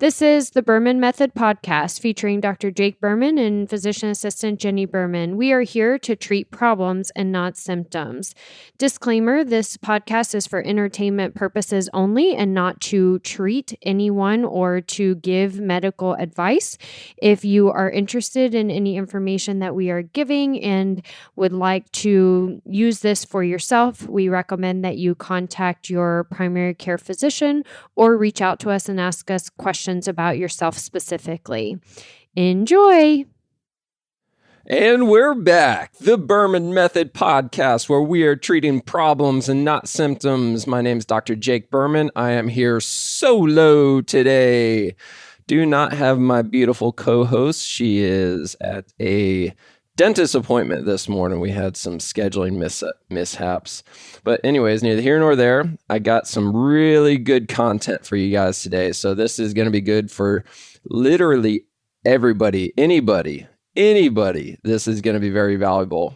This is the Berman Method podcast featuring Dr. Jake Berman and physician assistant Jenny Berman. We are here to treat problems and not symptoms. Disclaimer, this podcast is for entertainment purposes only and not to treat anyone or to give medical advice. If you are interested in any information that we are giving and would like to use this for yourself, we recommend that you contact your primary care physician or reach out to us and ask us questions about yourself specifically. Enjoy! And we're back, the Berman Method podcast, where we are treating problems and not symptoms. My name is Dr. Jake Berman. I am here solo today. Do not have my beautiful co-host. She is at a dentist appointment this morning. We had some scheduling mishaps. But anyways, neither here nor there. I got some really good content for you guys today. So this is going to be good for literally everybody, anybody. This is going to be very valuable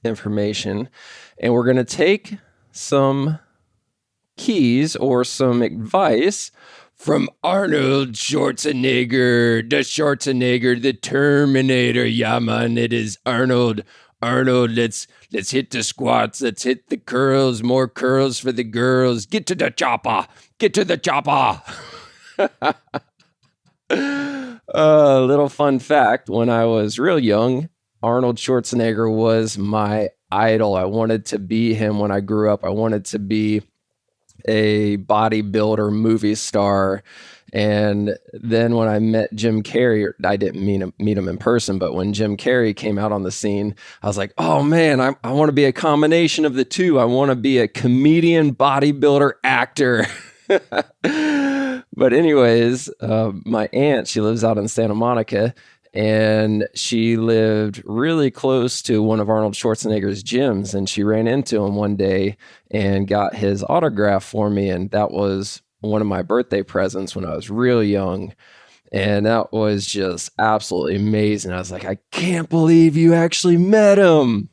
information. And we're going to take some keys or some advice from Arnold Schwartzanagger, the Terminator. Yeah, man, it is Arnold. Let's hit the squats. Let's hit the curls. More curls for the girls. Get to the chopper. Little fun fact, when I was real young, Arnold Schwarzenegger was my idol. I wanted to be him when I grew up. I wanted to be a bodybuilder movie star. And then when I met Jim Carrey, I didn't meet him in person, but when Jim Carrey came out on the scene, I was like, oh man, I want to be a combination of the two. I want to be a comedian, bodybuilder, actor. But anyways, my aunt, she lives out in Santa Monica, and she lived really close to one of Arnold Schwarzenegger's gyms, and she ran into him one day and got his autograph for me, and that was one of my birthday presents when I was real young, and that was just absolutely amazing. I was like, I can't believe you actually met him.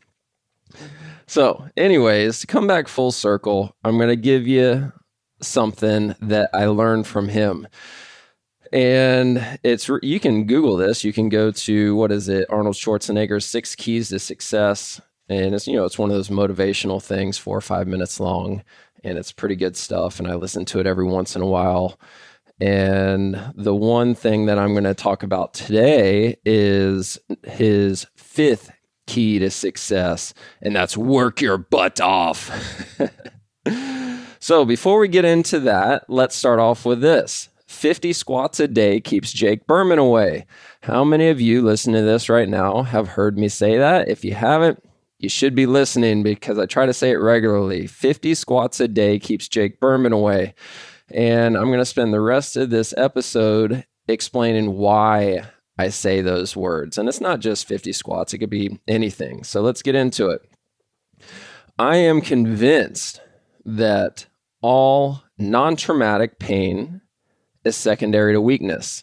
So anyways, to come back full circle, I'm going to give you something that I learned from him. And you can Google this. You can go to, Arnold Schwarzenegger's 6 Keys to Success. And it's one of those motivational things, 4 or 5 minutes long. And it's pretty good stuff. And I listen to it every once in a while. And the one thing that I'm going to talk about today is his 5th key to success. And that's work your butt off. So before we get into that, let's start off with this. 50 squats a day keeps Jake Berman away. How many of you listening to this right now have heard me say that? If you haven't, you should be listening because I try to say it regularly. 50 squats a day keeps Jake Berman away. And I'm going to spend the rest of this episode explaining why I say those words. And it's not just 50 squats. It could be anything. So let's get into it. I am convinced that all non-traumatic pain is secondary to weakness.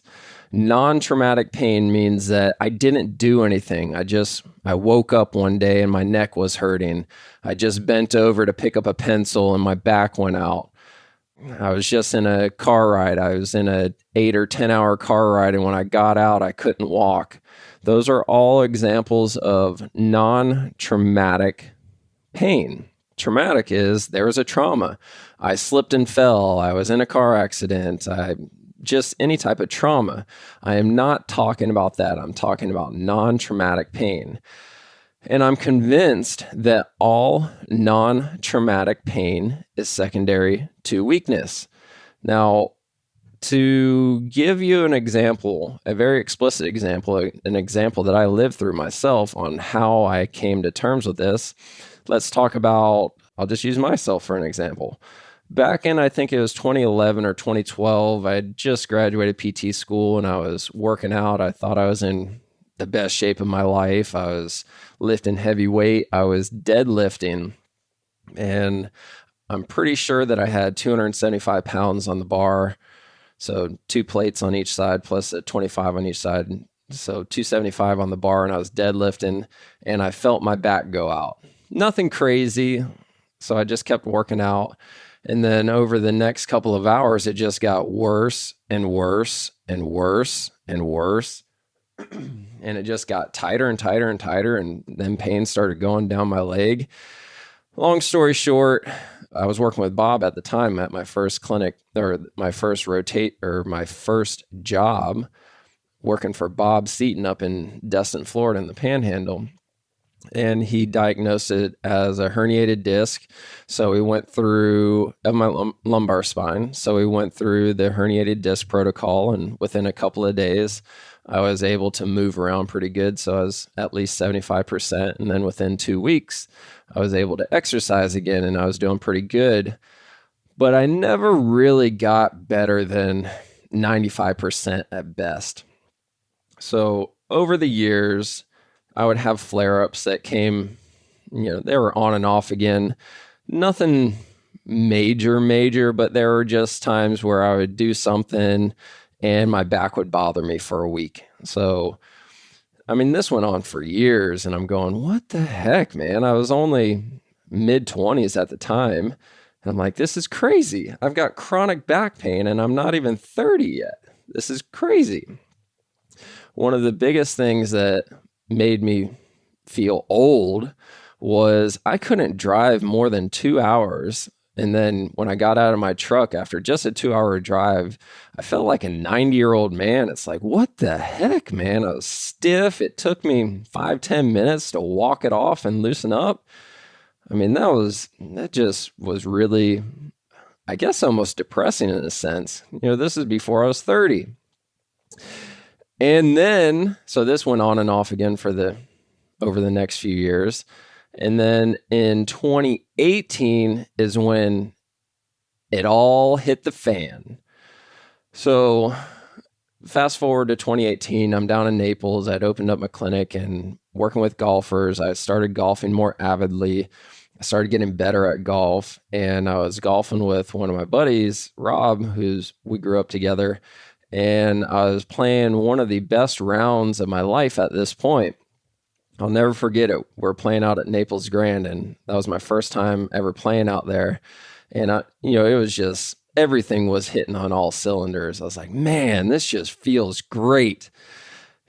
Non-traumatic pain means that I didn't do anything. I woke up one day and my neck was hurting. I just bent over to pick up a pencil and my back went out. I was just in a car ride. I was in a 8 or 10 hour car ride, and when I got out, I couldn't walk. Those are all examples of non-traumatic pain. Traumatic is there was a trauma. I slipped and fell. I was in a car accident. Just any type of trauma. I am not talking about that. I'm talking about non-traumatic pain. And I'm convinced that all non-traumatic pain is secondary to weakness. Now, to give you an example, a very explicit example, an example that I lived through myself on how I came to terms with this, let's talk about, I'll just use myself for an example. Back in, I think it was 2011 or 2012, I had just graduated PT school and I was working out. I thought I was in the best shape of my life. I was lifting heavy weight. I was deadlifting. And I'm pretty sure that I had 275 pounds on the bar. So 2 plates on each side plus a 25 on each side. So 275 on the bar, and I was deadlifting and I felt my back go out. Nothing crazy. So I just kept working out. And then over the next couple of hours, it just got worse and worse and worse and worse. And it just got tighter and tighter and tighter. And then pain started going down my leg. Long story short, I was working with Bob at the time at my first clinic, or my first job, working for Bob Seaton up in Destin, Florida in the Panhandle. And he diagnosed it as a herniated disc. So we went through of my lumbar spine. So we went through the herniated disc protocol, and within a couple of days, I was able to move around pretty good. So I was at least 75%. And then within 2 weeks, I was able to exercise again, and I was doing pretty good. But I never really got better than 95% at best. So over the years, I would have flare-ups that came, they were on and off again. Nothing major, but there were just times where I would do something and my back would bother me for a week. So, this went on for years, and I'm going, what the heck, man? I was only mid-20s at the time. And I'm like, this is crazy. I've got chronic back pain and I'm not even 30 yet. This is crazy. One of the biggest things that made me feel old was I couldn't drive more than 2 hours. And then when I got out of my truck after just a 2-hour drive, I felt like a 90-year-old man. It's like, what the heck, man? I was stiff. It took me 5-10 minutes to walk it off and loosen up. That just was really, I guess, almost depressing in a sense. This is before I was 30. And then, so this went on and off again over the next few years. And then in 2018 is when it all hit the fan. So fast forward to 2018, I'm down in Naples. I'd opened up my clinic and working with golfers. I started golfing more avidly. I started getting better at golf, and I was golfing with one of my buddies, Rob, we grew up together. And I was playing one of the best rounds of my life at this point. I'll never forget it. We're playing out at Naples Grand, and that was my first time ever playing out there. And it was just, everything was hitting on all cylinders. I was like, man, this just feels great.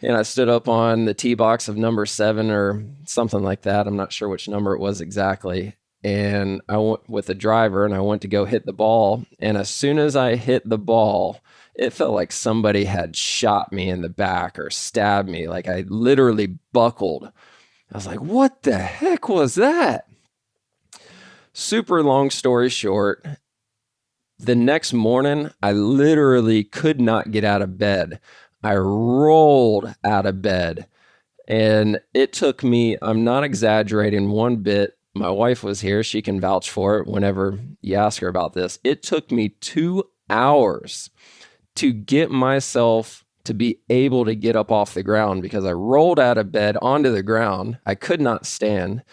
And I stood up on the tee box of number 7 or something like that. I'm not sure which number it was exactly. And I went with the driver, and I went to go hit the ball. And as soon as I hit the ball, it felt like somebody had shot me in the back or stabbed me. Like I literally buckled. I was like, what the heck was that? Super long story short, the next morning, I literally could not get out of bed. I rolled out of bed, and it took me, I'm not exaggerating one bit. My wife was here. She can vouch for it whenever you ask her about this. It took me 2 hours to get myself to be able to get up off the ground because I rolled out of bed onto the ground. I could not stand.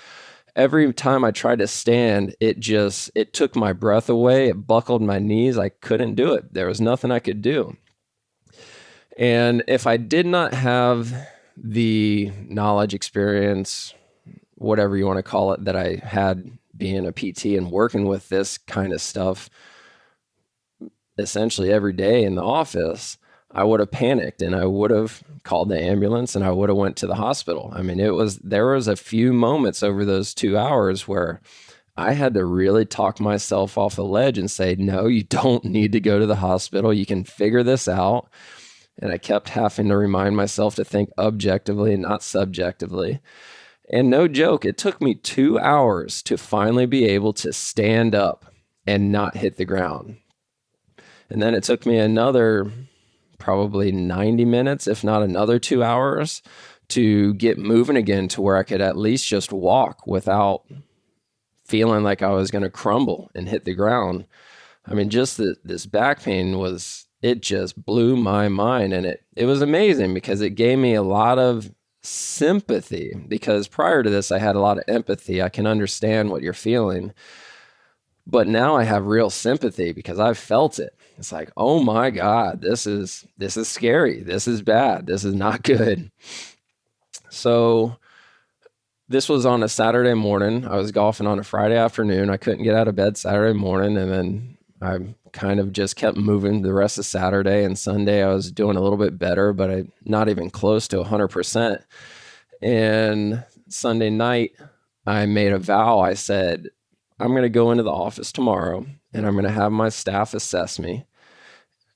Every time I tried to stand, it took my breath away. It buckled my knees. I couldn't do it. There was nothing I could do. And if I did not have the knowledge, experience, whatever you want to call it, that I had being a PT and working with this kind of stuff essentially every day in the office, I would have panicked and I would have called the ambulance and I would have went to the hospital. There was a few moments over those 2 hours where I had to really talk myself off the ledge and say, no, you don't need to go to the hospital. You can figure this out. And I kept having to remind myself to think objectively and not subjectively. And no joke, it took me 2 hours to finally be able to stand up and not hit the ground. And then it took me another probably 90 minutes, if not another 2 hours, to get moving again to where I could at least just walk without feeling like I was going to crumble and hit the ground. Just this back pain it just blew my mind. And it was amazing because it gave me a lot of sympathy, because prior to this, I had a lot of empathy. I can understand what you're feeling. But now I have real sympathy because I've felt it. It's like, oh my God, this is scary. This is bad. This is not good. So this was on a Saturday morning. I was golfing on a Friday afternoon. I couldn't get out of bed Saturday morning. And then I kind of just kept moving the rest of Saturday and Sunday. I was doing a little bit better, but not even close to 100%. And Sunday night, I made a vow. I said, I'm going to go into the office tomorrow and I'm going to have my staff assess me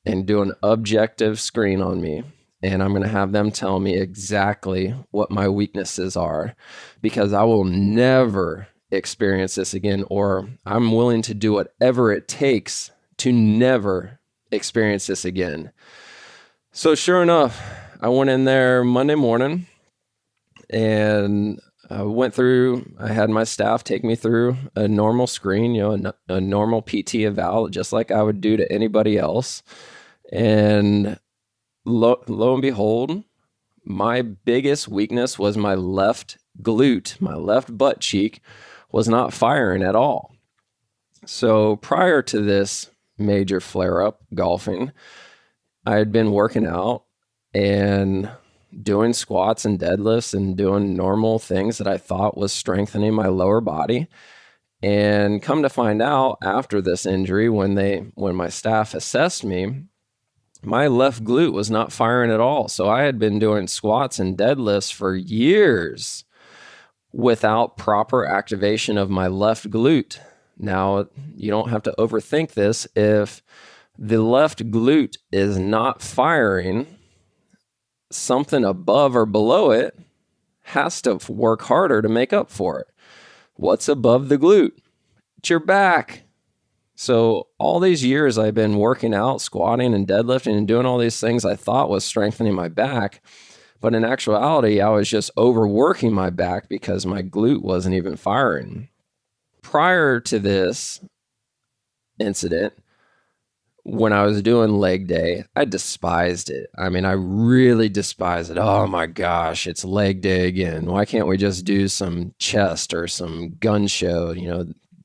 and do an objective screen on me. And I'm going to have them tell me exactly what my weaknesses are, because I will never experience this again, or I'm willing to do whatever it takes to never experience this again. So sure enough, I went in there Monday morning and I had my staff take me through a normal screen, a normal PT eval, just like I would do to anybody else. And lo and behold, my biggest weakness was my left glute, my left butt cheek was not firing at all. So prior to this major flare-up golfing, I had been working out and doing squats and deadlifts and doing normal things that I thought was strengthening my lower body. And come to find out after this injury, when my staff assessed me, my left glute was not firing at all. So I had been doing squats and deadlifts for years without proper activation of my left glute. Now, you don't have to overthink this. If the left glute is not firing, something above or below it has to work harder to make up for it. What's above the glute? It's your back. So all these years I've been working out, squatting and deadlifting and doing all these things I thought was strengthening my back. But in actuality, I was just overworking my back because my glute wasn't even firing. Prior to this incident, when I was doing leg day, I despised it. I mean, I really despised it. Oh my gosh, it's leg day again. Why can't we just do some chest or some gun show,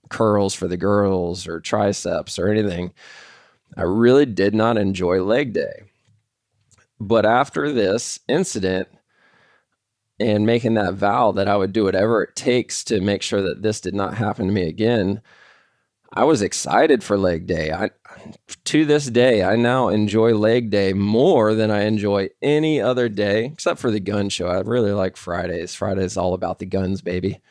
curls for the girls or triceps or anything? I really did not enjoy leg day. But after this incident and making that vow that I would do whatever it takes to make sure that this did not happen to me again, I was excited for leg day. To this day, I now enjoy leg day more than I enjoy any other day, except for the gun show. I really like Fridays. Friday's all about the guns, baby.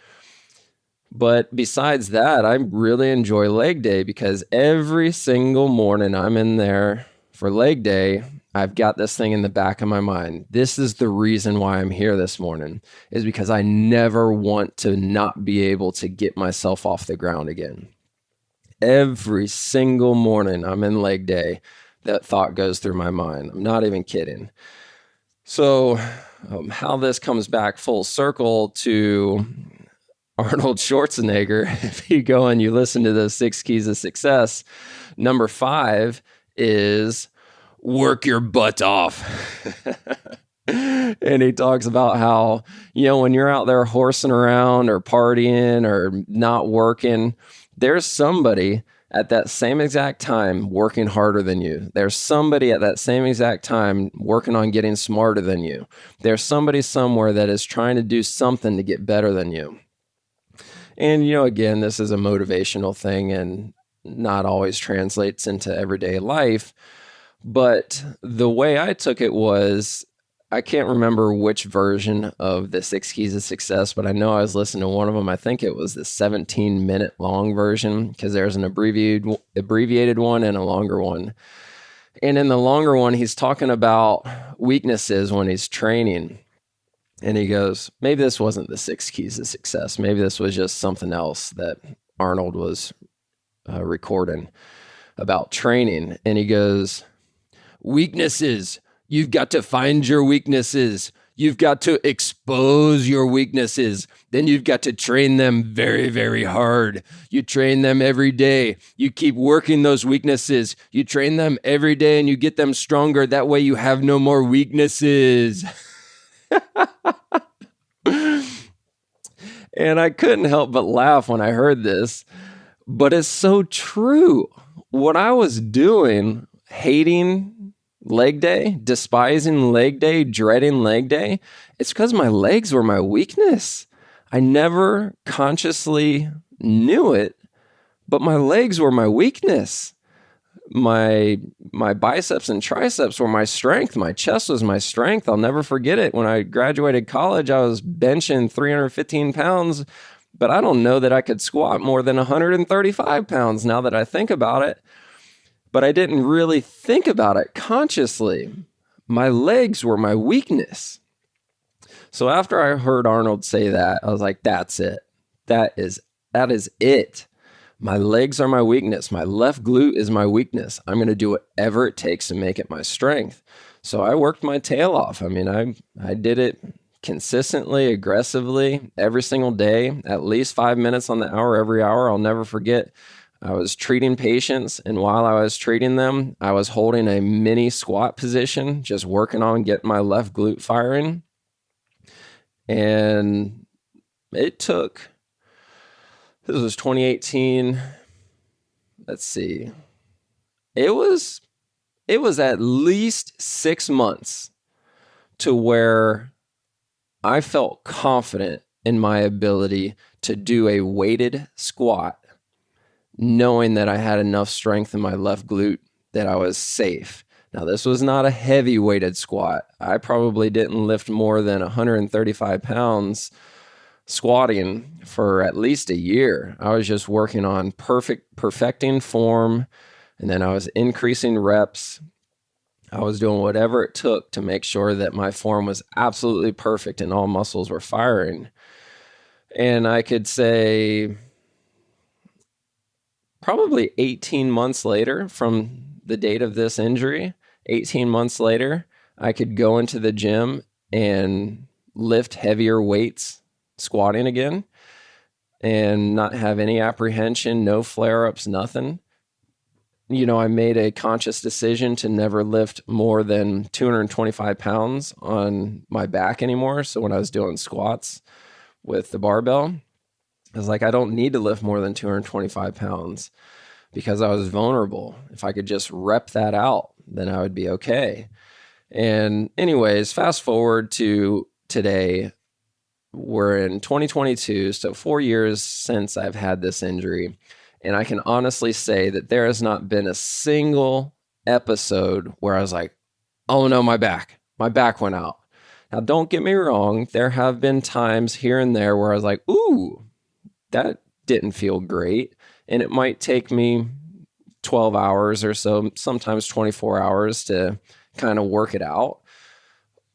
But besides that, I really enjoy leg day because every single morning I'm in there for leg day, I've got this thing in the back of my mind. This is the reason why I'm here this morning, is because I never want to not be able to get myself off the ground again. Every single morning I'm in leg day, that thought goes through my mind. I'm not even kidding. So how this comes back full circle to Arnold Schwarzenagger, if you go and you listen to those 6 keys of success, number 5 is work your butt off. And he talks about how, when you're out there horsing around or partying or not working, there's somebody at that same exact time working harder than you. There's somebody at that same exact time working on getting smarter than you. There's somebody somewhere that is trying to do something to get better than you. And, again, this is a motivational thing and not always translates into everyday life. But the way I took it was, I can't remember which version of the 6 keys of success, but I know I was listening to one of them. I think it was the 17-minute long version, because there's an abbreviated one and a longer one. And in the longer one, he's talking about weaknesses when he's training. And he goes, maybe this wasn't the 6 keys of success. Maybe this was just something else that Arnold was recording about training. And he goes, weaknesses. You've got to find your weaknesses. You've got to expose your weaknesses. Then you've got to train them very, very hard. You train them every day. You keep working those weaknesses. You train them every day and you get them stronger. That way you have no more weaknesses. And I couldn't help but laugh when I heard this, but it's so true. What I was doing, hating leg day, despising leg day, dreading leg day, it's because my legs were my weakness. I never consciously knew it, but my legs were my weakness. My biceps and triceps were my strength. My chest was my strength. I'll never forget it. When I graduated college, I was benching 315 pounds, but I don't know that I could squat more than 135 pounds now that I think about it. But I didn't really think about it consciously. My legs were my weakness. So after I heard Arnold say that, I was like, that's it. That is it. My legs are my weakness. My left glute is my weakness. I'm going to do whatever it takes to make it my strength. So I worked my tail off. I mean, I did it consistently, aggressively, every single day, at least 5 minutes on the hour, every hour. I'll never forget. I was treating patients, and while I was treating them, I was holding a mini squat position, just working on getting my left glute firing. And it took, this was 2018. Let's see. It was at least 6 months to where I felt confident in my ability to do a weighted squat, knowing that I had enough strength in my left glute that I was safe. Now, this was not a heavy weighted squat. I probably didn't lift more than 135 pounds squatting for at least a year. I was just working on perfecting form, and then I was increasing reps. I was doing whatever it took to make sure that my form was absolutely perfect and all muscles were firing. And I could say probably 18 months later from the date of this injury, 18 months later, I could go into the gym and lift heavier weights, squatting again, and not have any apprehension, no flare-ups, nothing. You know, I made a conscious decision to never lift more than 225 pounds on my back anymore. So when I was doing squats with the barbell, I was like, I don't need to lift more than 225 pounds because I was vulnerable. If I could just rep that out, then I would be okay. And anyways, fast forward to today. We're in 2022, so 4 years since I've had this injury. And I can honestly say that there has not been a single episode where I was like, oh no, my back went out. Now, don't get me wrong. There have been times here and there where I was like, ooh, that didn't feel great. And it might take me 12 hours or so, sometimes 24 hours to kind of work it out.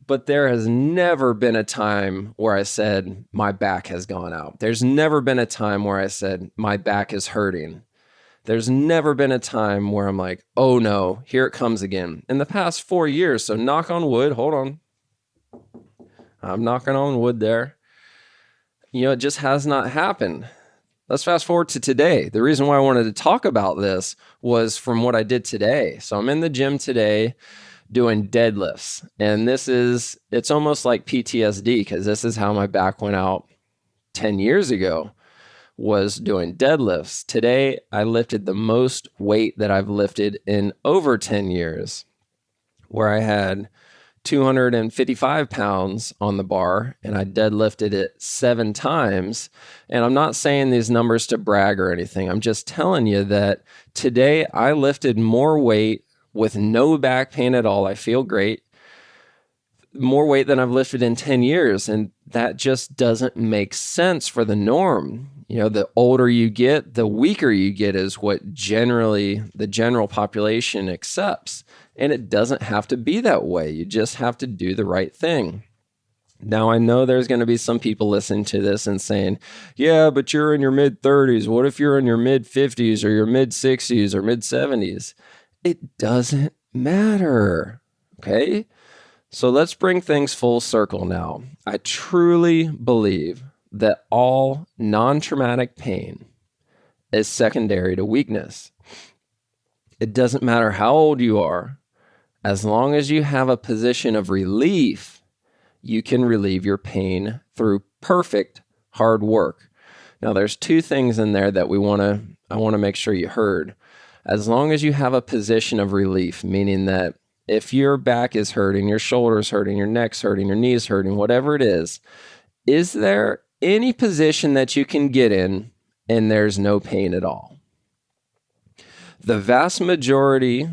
But there has never been a time where I said, my back has gone out. There's never been a time where I said, my back is hurting. There's never been a time where I'm like, oh no, here it comes again. In the past 4 years, so knock on wood, hold on. I'm knocking on wood there. You know, it just has not happened. Let's fast forward to today. The reason why I wanted to talk about this was from what I did today. So I'm in the gym today doing deadlifts. And it's almost like PTSD because this is how my back went out 10 years ago, was doing deadlifts. Today, I lifted the most weight that I've lifted in over 10 years, where I had 255 pounds on the bar and I deadlifted it 7 times. And I'm not saying these numbers to brag or anything. I'm just telling you that today I lifted more weight with no back pain at all. I feel great. More weight than I've lifted in 10 years. And that just doesn't make sense for the norm. You know, the older you get, the weaker you get is what generally the general population accepts. And it doesn't have to be that way. You just have to do the right thing. Now, I know there's going to be some people listening to this and saying, yeah, but you're in your mid-30s. What if you're in your mid-50s or your mid-60s or mid-70s? It doesn't matter, okay? So let's bring things full circle now. I truly believe that all non-traumatic pain is secondary to weakness. It doesn't matter how old you are. As long as you have a position of relief, you can relieve your pain through perfect hard work. Now, there's 2 things in there that I want to make sure you heard. As long as you have a position of relief, meaning that if your back is hurting, your shoulder's hurting, your neck's hurting, your knee's hurting, whatever it is there any position that you can get in and there's no pain at all. The vast majority,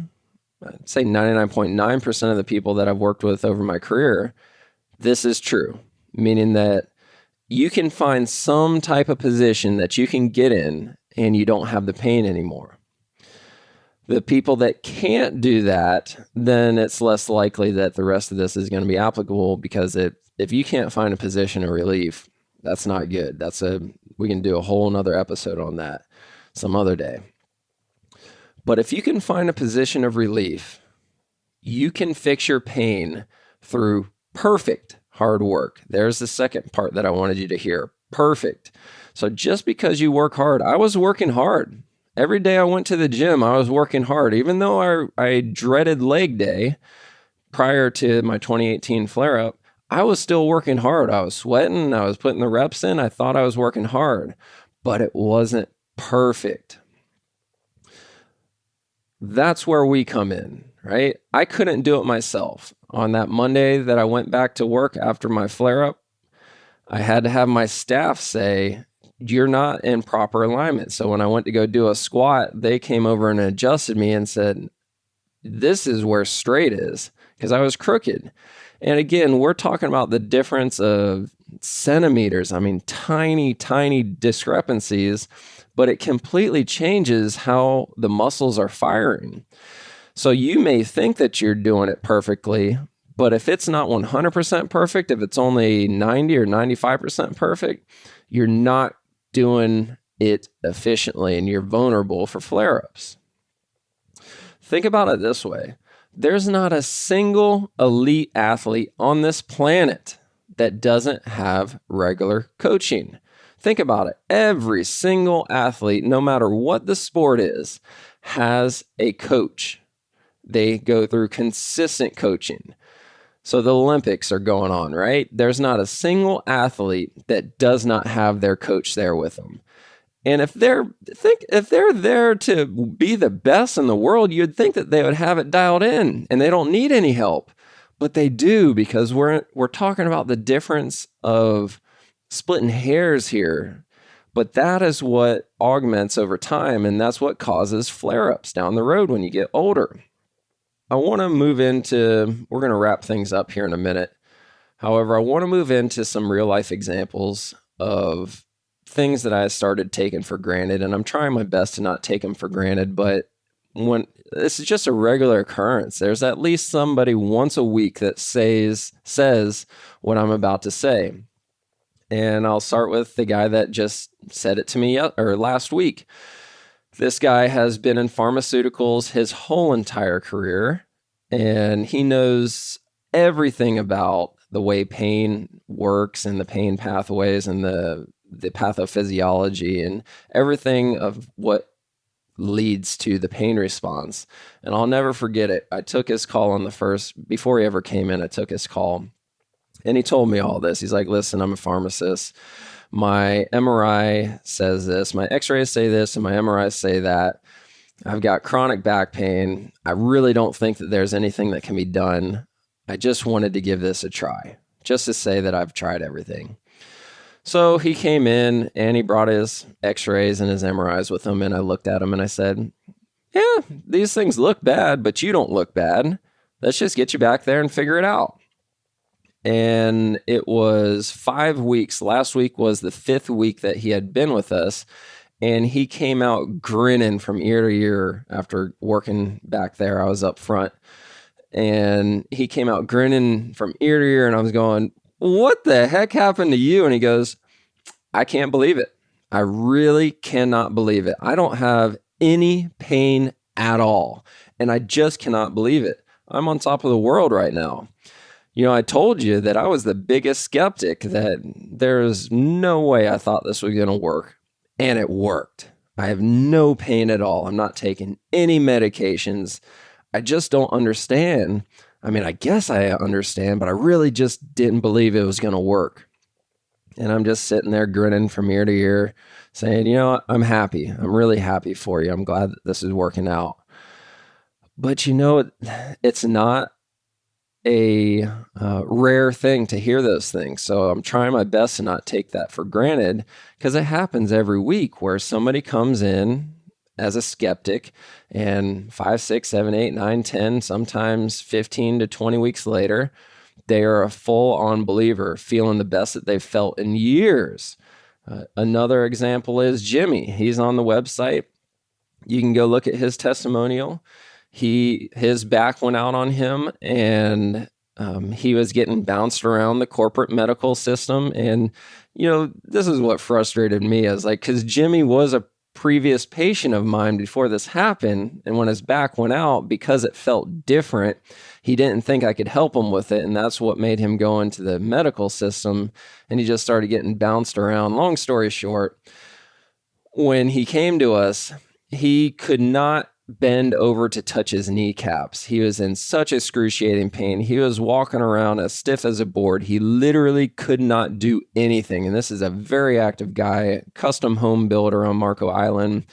I'd say 99.9% of the people that I've worked with over my career, this is true, meaning that you can find some type of position that you can get in and you don't have the pain anymore. The people that can't do that, then it's less likely that the rest of this is going to be applicable, because if you can't find a position of relief, that's not good. We can do a whole nother episode on that some other day. But if you can find a position of relief, you can fix your pain through perfect hard work. There's the second part that I wanted you to hear. Perfect. So just because you work hard, I was working hard. Every day I went to the gym, I was working hard. Even though I dreaded leg day prior to my 2018 flare-up, I was still working hard. I was sweating. I was putting the reps in. I thought I was working hard, but it wasn't perfect. That's where we come in, right? I couldn't do it myself. On that Monday that I went back to work after my flare-up, I had to have my staff say, you're not in proper alignment. So when I went to go do a squat, they came over and adjusted me and said, this is where straight is, because I was crooked. And again, we're talking about the difference of centimeters. I mean, tiny, tiny discrepancies, but it completely changes how the muscles are firing. So you may think that you're doing it perfectly, but if it's not 100% perfect, if it's only 90 or 95% perfect, you're not doing it efficiently and you're vulnerable for flare-ups. Think about it this way. There's not a single elite athlete on this planet that doesn't have regular coaching. Think about it. Every single athlete, no matter what the sport is, has a coach. They go through consistent coaching. So the Olympics are going on, right? There's not a single athlete that does not have their coach there with them. And if they're there to be the best in the world, you'd think that they would have it dialed in and they don't need any help. But they do, because we're talking about the difference of splitting hairs here. But that is what augments over time, and that's what causes flare-ups down the road when you get older. I want to move into, we're going to wrap things up here in a minute. However, I want to move into some real life examples of things that I started taking for granted, and I'm trying my best to not take them for granted, but when this is just a regular occurrence, there's at least somebody once a week that says what I'm about to say. And I'll start with the guy that just said it to me last week. This guy has been in pharmaceuticals his whole entire career, and he knows everything about the way pain works and the pain pathways and the pathophysiology and everything of what leads to the pain response. And I'll never forget it. I took his call before he ever came in, I took his call, and he told me all this. He's like, listen, I'm a pharmacist. My MRI says this, my x-rays say this, and my MRIs say that. I've got chronic back pain. I really don't think that there's anything that can be done. I just wanted to give this a try, just to say that I've tried everything. So he came in and he brought his x-rays and his MRIs with him, and I looked at him and I said, yeah, these things look bad, but you don't look bad. Let's just get you back there and figure it out. And it was 5 weeks. Last week was the 5th week that he had been with us. And he came out grinning from ear to ear after working back there. I was up front. And he came out grinning from ear to ear. And I was going, what the heck happened to you? And he goes, I can't believe it. I really cannot believe it. I don't have any pain at all. And I just cannot believe it. I'm on top of the world right now. You know, I told you that I was the biggest skeptic, that there's no way I thought this was going to work. And it worked. I have no pain at all. I'm not taking any medications. I just don't understand. I mean, I guess I understand, but I really just didn't believe it was going to work. And I'm just sitting there grinning from ear to ear saying, you know, I'm happy. I'm really happy for you. I'm glad that this is working out. But you know, it's not a rare thing to hear those things. So I'm trying my best to not take that for granted, because it happens every week where somebody comes in as a skeptic, and 5, 6, 7, 8, 9, 10, sometimes 15 to 20 weeks later, they are a full-on believer, feeling the best that they've felt in years. Another example is Jimmy. He's on the website. You can go look at his testimonial. His back went out on him, and he was getting bounced around the corporate medical system. And, this is what frustrated me, is like, because Jimmy was a previous patient of mine before this happened. And when his back went out, because it felt different, he didn't think I could help him with it. And that's what made him go into the medical system. And he just started getting bounced around. Long story short, when he came to us, he could not bend over to touch his kneecaps. He was in such excruciating pain. He was walking around as stiff as a board. He literally could not do anything. And this is a very active guy, custom home builder on Marco Island,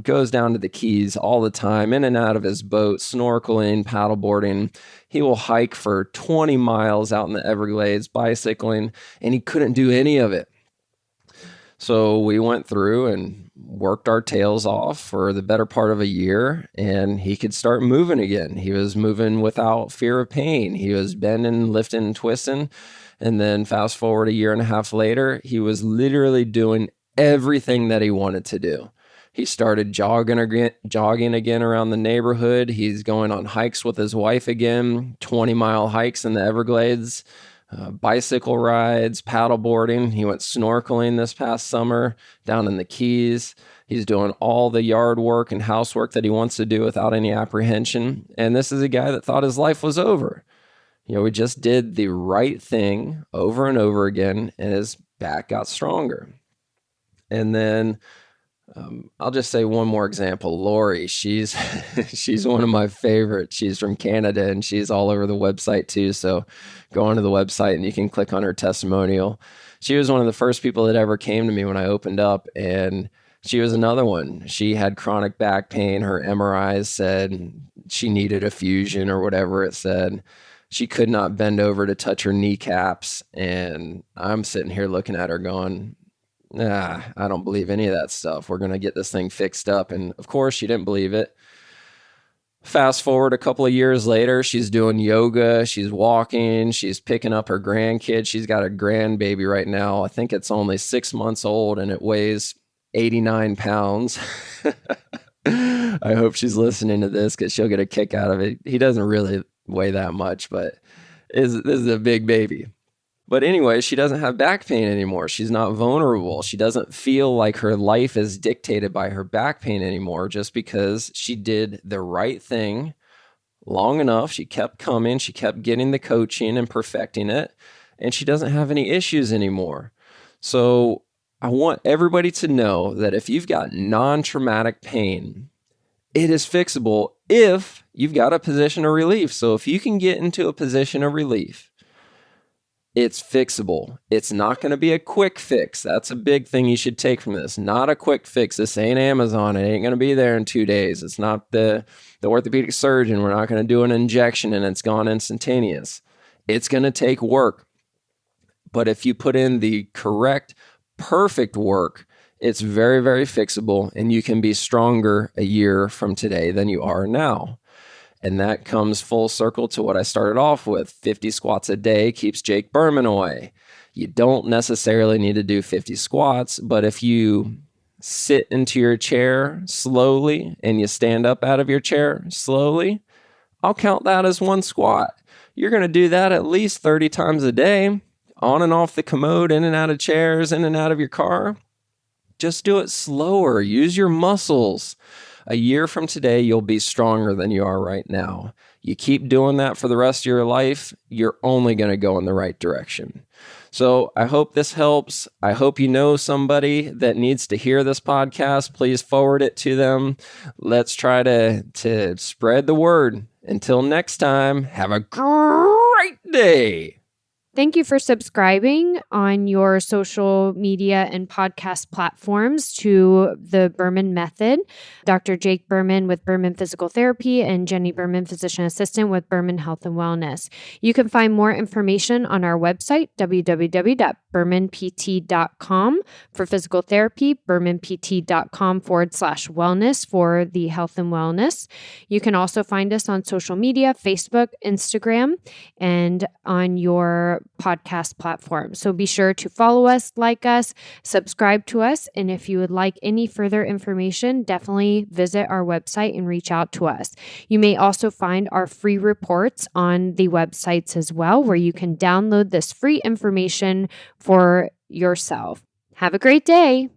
goes down to the Keys all the time, in and out of his boat, snorkeling, paddleboarding. He will hike for 20 miles out in the Everglades, bicycling, and he couldn't do any of it. So we went through and worked our tails off for the better part of a year, and he could start moving again. He was moving without fear of pain. He was bending, lifting, and twisting. And then fast forward a year and a half later, he was literally doing everything that he wanted to do. He started jogging again around the neighborhood. He's going on hikes with his wife again, 20-mile hikes in the Everglades. Bicycle rides, paddleboarding. He went snorkeling this past summer down in the Keys. He's doing all the yard work and housework that he wants to do without any apprehension. And this is a guy that thought his life was over. We just did the right thing over and over again, and his back got stronger. And then I'll just say one more example. Lori, she's one of my favorites. She's from Canada, and she's all over the website too. So go onto the website and you can click on her testimonial. She was one of the first people that ever came to me when I opened up, and she was another one. She had chronic back pain. Her MRIs said she needed a fusion or whatever it said. She could not bend over to touch her kneecaps. And I'm sitting here looking at her going, I don't believe any of that stuff. We're going to get this thing fixed up. And of course, she didn't believe it. Fast forward a couple of years later, she's doing yoga, she's walking, she's picking up her grandkid. She's got a grandbaby right now. I think it's only 6 months old, and it weighs 89 pounds. I hope she's listening to this, because she'll get a kick out of it. He doesn't really weigh that much, but this is a big baby. But anyway, she doesn't have back pain anymore. She's not vulnerable. She doesn't feel like her life is dictated by her back pain anymore, just because she did the right thing long enough. She kept coming. She kept getting the coaching and perfecting it. And she doesn't have any issues anymore. So I want everybody to know that if you've got non-traumatic pain, it is fixable if you've got a position of relief. So if you can get into a position of relief, it's fixable. It's not going to be a quick fix. That's a big thing you should take from this. Not a quick fix. This ain't Amazon. It ain't going to be there in 2 days. It's not the orthopedic surgeon. We're not going to do an injection and it's gone instantaneous. It's going to take work. But if you put in the correct, perfect work, it's very, very fixable, and you can be stronger a year from today than you are now. And that comes full circle to what I started off with. 50 squats a day keeps Jake Berman away. You don't necessarily need to do 50 squats, but if you sit into your chair slowly and you stand up out of your chair slowly, I'll count that as one squat. You're going to do that at least 30 times a day, on and off the commode, in and out of chairs, in and out of your car. Just do it slower. Use your muscles. A year from today, you'll be stronger than you are right now. You keep doing that for the rest of your life, you're only going to go in the right direction. So I hope this helps. I hope you know somebody that needs to hear this podcast. Please forward it to them. Let's try to spread the word. Until next time, have a great day. Thank you for subscribing on your social media and podcast platforms to the Berman Method. Dr. Jake Berman with Berman Physical Therapy and Jenny Berman, Physician Assistant with Berman Health and Wellness. You can find more information on our website, www.bermanpt.com for physical therapy, bermanpt.com/wellness for the health and wellness. You can also find us on social media, Facebook, Instagram, and on your podcast platform. So be sure to follow us, like us, subscribe to us. And if you would like any further information, definitely visit our website and reach out to us. You may also find our free reports on the websites as well, where you can download this free information for yourself. Have a great day.